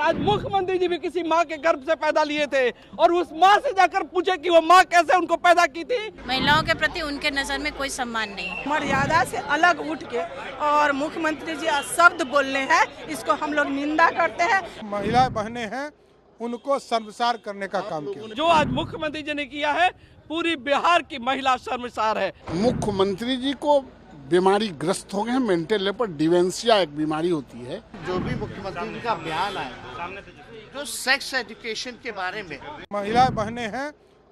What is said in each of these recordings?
आज मुख्यमंत्री जी भी किसी माँ के गर्भ से पैदा लिए थे और उस माँ से जाकर पूछे कि वो माँ कैसे उनको पैदा की थी। महिलाओं के प्रति उनके नजर में कोई सम्मान नहीं है। मर्यादा से अलग उठ के और मुख्यमंत्री जी शब्द बोलने हैं, इसको हम लोग निंदा करते हैं। महिला बहनें हैं, उनको शर्मसार करने का काम किया। जो आज मुख्यमंत्री जी ने किया है, पूरी बिहार की महिला शर्मसार है। मुख्यमंत्री जी को बीमारी ग्रस्त हो गए हैं, मेंटल लेवल पर डिमेंशिया एक बीमारी होती है। जो भी मुख्यमंत्री जी का बयान आया जो सेक्स एजुकेशन के बारे में, महिला बहनें हैं,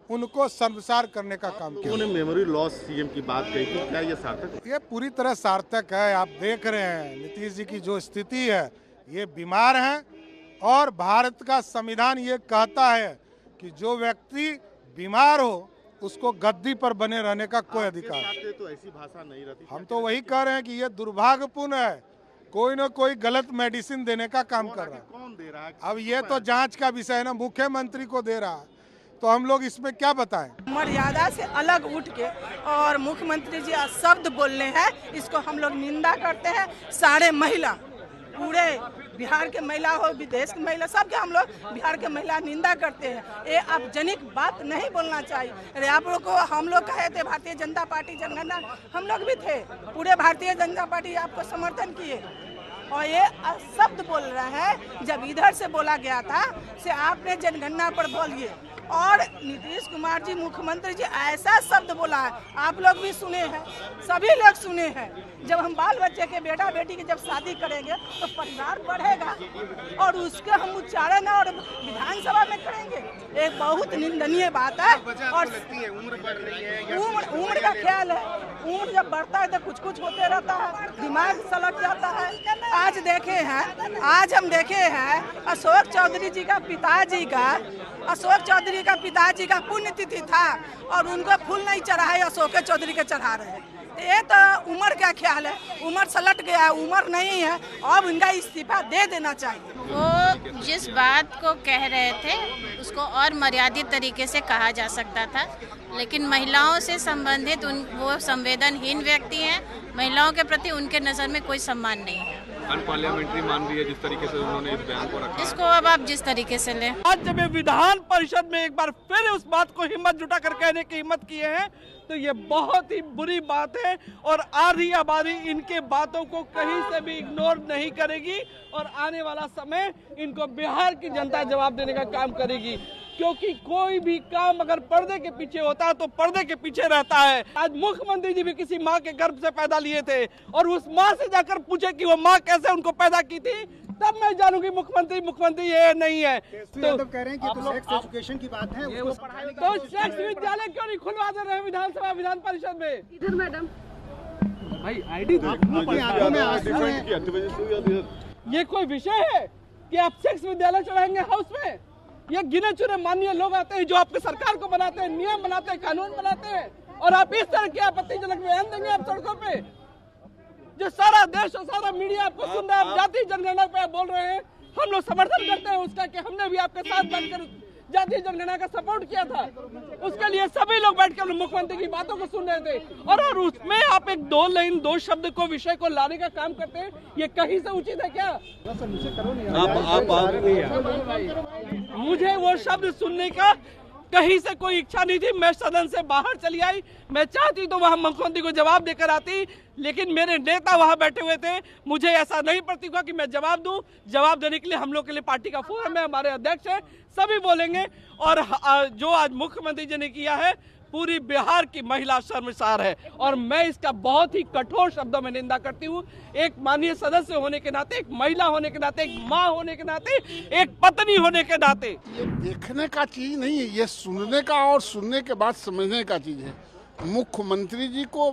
उनको शर्मसार करने का काम किया। उन्होंने मेमोरी लॉस सीएम की बात कही थी, क्या ये सार्थक है? ये पूरी तरह सार्थक है। आप देख रहे हैं नीतीश जी की जो स्थिति है, ये बीमार हैं और भारत का संविधान ये कहता है कि जो व्यक्ति बीमार हो उसको गद्दी पर बने रहने का कोई अधिकार। तो ऐसी भाषा नहीं रहती। हम तो वही कह रहे हैं कि ये दुर्भाग्यपूर्ण है, कोई न कोई गलत मेडिसिन देने का काम कर रहा है। कौन दे रहा है? अब ये तो जांच का विषय है ना, मुख्यमंत्री को दे रहा है, तो हम लोग इसमें क्या बताएं। मर्यादा से अलग उठ के और मुख्यमंत्री जी शब्द बोलने हैं, इसको हम लोग निंदा करते हैं। सारे महिला, पूरे बिहार के महिला हो, विदेश की महिला, सबके हम लोग बिहार के महिला निंदा करते हैं। ये अपजनिक बात नहीं बोलना चाहिए। अरे आप लोग को हम लोग कहे थे भारतीय जनता पार्टी जनगणना, हम लोग भी थे, पूरे भारतीय जनता पार्टी आपको समर्थन किए और ये शब्द बोल रहा है। जब इधर से बोला गया था से आपने जनगणना पर बोलिए, और नीतीश कुमार जी मुख्यमंत्री जी ऐसा शब्द बोला है, आप लोग भी सुने हैं, सभी लोग सुने हैं। जब हम बाल बच्चे के बेटा बेटी की जब शादी करेंगे तो परिवार बढ़ेगा और उसके हम उच्चारण और विधानसभा में करेंगे, एक बहुत निंदनीय बात है। और उम्र बढ़ रही है, उम्र का ख्याल है, उम्र जब बढ़ता है तो कुछ कुछ होते रहता है, दिमाग सलट जाता है। आज हम देखे हैं अशोक चौधरी जी का पिताजी का पुण्यतिथि था और उनको फूल नहीं चढ़ाए, अशोक चौधरी के चढ़ा रहे हैं। ये तो उम्र का ख्याल है, उम्र सलट गया है, उम्र नहीं है, अब इनका इस्तीफा दे देना चाहिए। वो जिस बात को कह रहे थे उसको और मर्यादित तरीके से कहा जा सकता था, लेकिन महिलाओं से संबंधित वो संवेदनहीन व्यक्ति हैं। महिलाओं के प्रति उनके नज़र में कोई सम्मान नहीं है। अनपार्लियामेंट्री मान रही है जिस तरीके से उन्होंने इस बयान को रखा। इसको अब आप जिस तरीके से लें। आज जब ये विधान परिषद में एक बार फिर उस बात को हिम्मत जुटाकर कहने की हिम्मत किए हैं, तो ये बहुत ही बुरी बात है और आधी आबादी इनके बातों को कहीं से भी इग्नोर नहीं करेगी और आने वाला समय इनको बिहार की जनता जवाब देने का काम करेगी। क्योंकि कोई भी काम अगर पर्दे के पीछे होता है तो पर्दे के पीछे रहता है। आज मुख्यमंत्री जी भी किसी माँ के गर्भ से पैदा लिए थे और उस माँ से जाकर पूछे कि वो माँ कैसे उनको पैदा की थी, तब मैं जानूंगी मुख्यमंत्री ये नहीं है। तो कह रहे हैं कि तो सेक्स एजुकेशन की बात है, तो सेक्स विद्यालय क्यों नहीं खुलवा दे रहे हैं विधानसभा विधान परिषद में? इधर मैडम भाई आईडी ये कोई विषय है कि आप सेक्स विद्यालय चलाएंगे हाउस में? ये गिने चुने माननीय लोग आते हैं जो आपके सरकार को बनाते हैं, नियम बनाते हैं, कानून बनाते हैं, और आप इस तरह के आपत्तिजनक बयान देंगे आप सड़कों पे? जो सारा देश और सारा मीडिया आपको सुन रहा है, आप जातीय जनगणना पे आप बोल रहे हैं, हम लोग समर्थन करते हैं उसका कि हमने भी आपके साथ बैठकर जातीय जनगणना का सपोर्ट किया था। उसके लिए सभी लोग बैठकर मुख्यमंत्री की बातों को सुन रहे थे और उसमें आप एक दो शब्द को विषय को लाने का काम करते हैं, ये कहीं से उचित है क्या? मुझे वो शब्द सुनने का कहीं से कोई इच्छा नहीं थी। मैं सदन से बाहर चली आई, मैं चाहती तो वहां मुख्यमंत्री को जवाब देकर आती, लेकिन मेरे नेता वहां बैठे हुए थे, मुझे ऐसा नहीं प्रतीत हुआ कि मैं जवाब दूं। जवाब देने के लिए हम लोग के लिए पार्टी का फोरम है, हमारे अध्यक्ष है, सभी बोलेंगे। और जो आज मुख्यमंत्री जी ने किया है, पूरी बिहार की महिला शर्मसार है और मैं इसका बहुत ही कठोर शब्दों में निंदा करती हूँ। एक माननीय सदस्य होने के नाते, एक महिला होने के नाते, एक माँ होने के नाते, एक पत्नी होने के नाते। ये देखने का चीज नहीं है, ये सुनने का और सुनने के बाद समझने का चीज है। मुख्यमंत्री जी को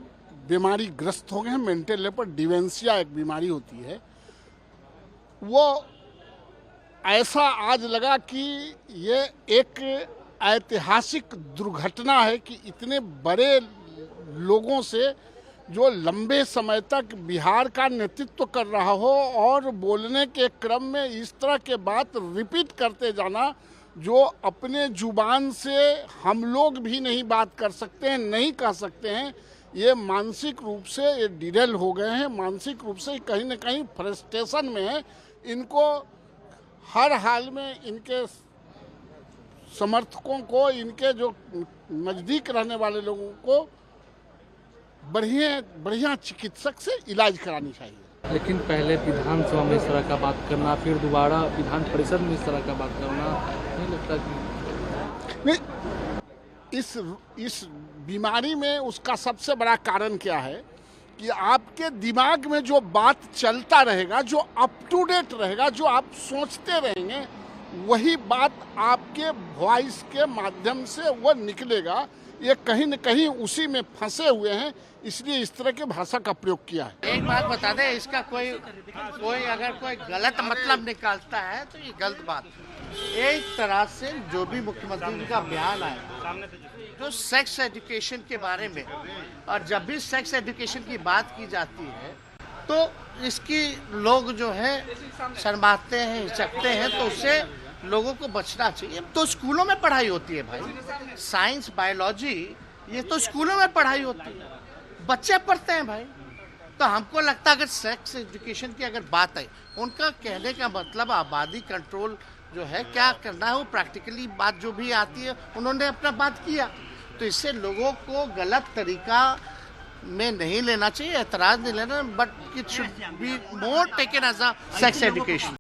बीमारी ग्रस्त हो गए हैं, मेंटल लेवल पर डिमेंशिया एक बीमारी होती है। वो ऐसा आज लगा कि ये एक ऐतिहासिक दुर्घटना है कि इतने बड़े लोगों से जो लंबे समय तक बिहार का नेतृत्व कर रहा हो और बोलने के क्रम में इस तरह के बात रिपीट करते जाना, जो अपने जुबान से हम लोग भी नहीं बात कर सकते हैं, नहीं कह सकते हैं। ये मानसिक रूप से ये डिरेल हो गए हैं, मानसिक रूप से कहीं ना कहीं फ्रस्ट्रेशन में है। इनको हर हाल में इनके समर्थकों को, इनके जो नज़दीक रहने वाले लोगों को बढ़िया चिकित्सक से इलाज करानी चाहिए। लेकिन पहले विधानसभा में इस तरह का बात करना, फिर दोबारा विधान परिषद में इस तरह का बात करना, नहीं लगता कि नहीं, इस बीमारी में उसका सबसे बड़ा कारण क्या है कि आपके दिमाग में जो बात चलता रहेगा, जो अप टू डेट रहेगा, जो आप सोचते रहेंगे, वही बात आपके वॉइस के माध्यम से वो निकलेगा। ये कहीं न कहीं उसी में फंसे हुए हैं, इसलिए इस तरह की भाषा का प्रयोग किया है। एक बात बता दें, इसका कोई अगर कोई गलत मतलब निकालता है तो ये गलत बात है। एक तरह से जो भी मुख्यमंत्री जी का बयान आया जो सेक्स एजुकेशन के बारे में, और जब भी सेक्स एजुकेशन की बात की जाती है तो इसकी लोग जो है शर्माते हैं, हिचकते हैं, तो उससे लोगों को बचना चाहिए। तो स्कूलों में पढ़ाई होती है भाई, साइंस, बायोलॉजी, ये तो स्कूलों में पढ़ाई होती है, बच्चे पढ़ते हैं भाई। तो हमको लगता है अगर सेक्स एजुकेशन की अगर बात है, उनका कहने का मतलब आबादी कंट्रोल जो है क्या करना है, वो प्रैक्टिकली बात जो भी आती है उन्होंने अपना बात किया। तो इससे लोगों को गलत तरीका में नहीं लेना चाहिए, एतराज नहीं लेना, but it should be more taken as a sex education.